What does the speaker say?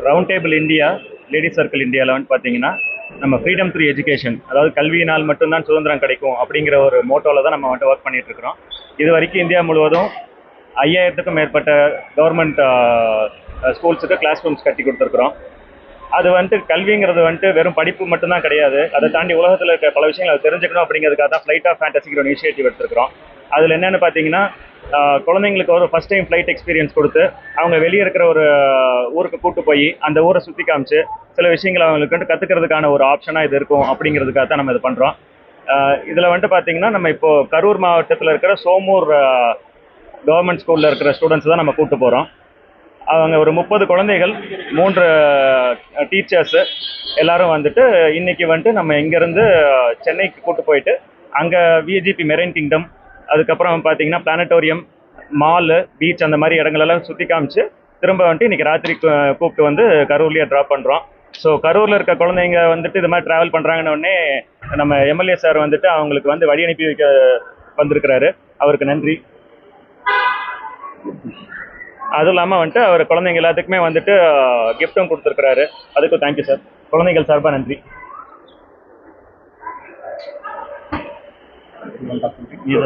Round table India ladies circle இந்தியாவில் வந்து பார்த்தீங்கன்னா நம்ம ஃப்ரீடம் த்ரூ எஜுகேஷன், அதாவது கல்வியினால் மட்டும்தான் சுதந்திரம் கிடைக்கும் அப்படிங்கிற ஒரு மோட்டோவில் தான் நம்ம வந்துட்டு ஒர்க் பண்ணிட்டு இருக்கிறோம். இது வரைக்கும் இந்தியா முழுவதும் 5000க்கும் மேற்பட்ட கவர்மெண்ட் ஸ்கூல்ஸுக்கு கிளாஸ் ரூம்ஸ் கட்டி கொடுத்துருக்குறோம். அது வந்துட்டு கல்விங்கிறது வந்துட்டு வெறும் படிப்பு மட்டும்தான் கிடையாது. அதை தாண்டி உலகத்தில் இருக்க பல விஷயங்கள் அதை தெரிஞ்சுக்கணும் அப்படிங்கிறதுக்காக தான் ஃப்ளைட் ஆஃப் ஃபேண்டசிங்கிற ஒரு இனிஷியேட்டிவ் எடுத்துருக்கிறோம். அதில் என்னென்னு பார்த்தீங்கன்னா குழந்தைங்களுக்கு ஒரு ஃபஸ்ட் டைம் ஃப்ளைட் எக்ஸ்பீரியன்ஸ் கொடுத்து அவங்க வெளியே இருக்கிற ஒரு ஊருக்கு கூட்டு போய் அந்த ஊரை சுற்றி காமிச்சு சில விஷயங்களை அவங்களுக்கு வந்துட்டு கற்றுக்கிறதுக்கான ஒரு ஆப்ஷனாக இது இருக்கும் அப்படிங்கிறதுக்காக தான் நம்ம இது பண்ணுறோம். இதில் வந்துட்டு பார்த்தீங்கன்னா நம்ம இப்போது கரூர் மாவட்டத்தில் இருக்கிற சோமூர் கவர்மெண்ட் ஸ்கூலில் இருக்கிற ஸ்டூடெண்ட்ஸ் தான் நம்ம கூப்பிட்டு போகிறோம். அவங்க ஒரு 30 குழந்தைகள், 3 டீச்சர்ஸு எல்லாரும் வந்துட்டு இன்றைக்கி வந்துட்டு நம்ம இங்கேருந்து சென்னைக்கு கூப்பிட்டு போயிட்டு அங்கே விஜிபி மெரைன் கிங்டம், அதுக்கப்புறம் பார்த்தீங்கன்னா பிளானட்டோரியம், மாலு, பீச் அந்த மாதிரி இடங்களெல்லாம் சுற்றி காமிச்சு திரும்ப வந்துட்டு இன்றைக்கி ராத்திரி கூப்பிட்டு வந்து கரூர்லேயே ட்ராப் பண்ணுறோம். ஸோ கரூரில் இருக்க குழந்தைங்க வந்துட்டு இது மாதிரி ட்ராவல் பண்ணுறாங்கன்னொடனே நம்ம எம்எல்ஏ சார் வந்துட்டு அவங்களுக்கு வந்து வழி அனுப்பி வைக்க வந்திருக்கிறாரு. அவருக்கு நன்றி. அதுவும் இல்லாமல் வந்துட்டு அவர் குழந்தைங்க எல்லாத்துக்குமே வந்துட்டு கிஃப்ட்டும் கொடுத்துருக்குறாரு. அதுக்கும் தேங்க்யூ சார். குழந்தைகள் சார்பாக நன்றி. இது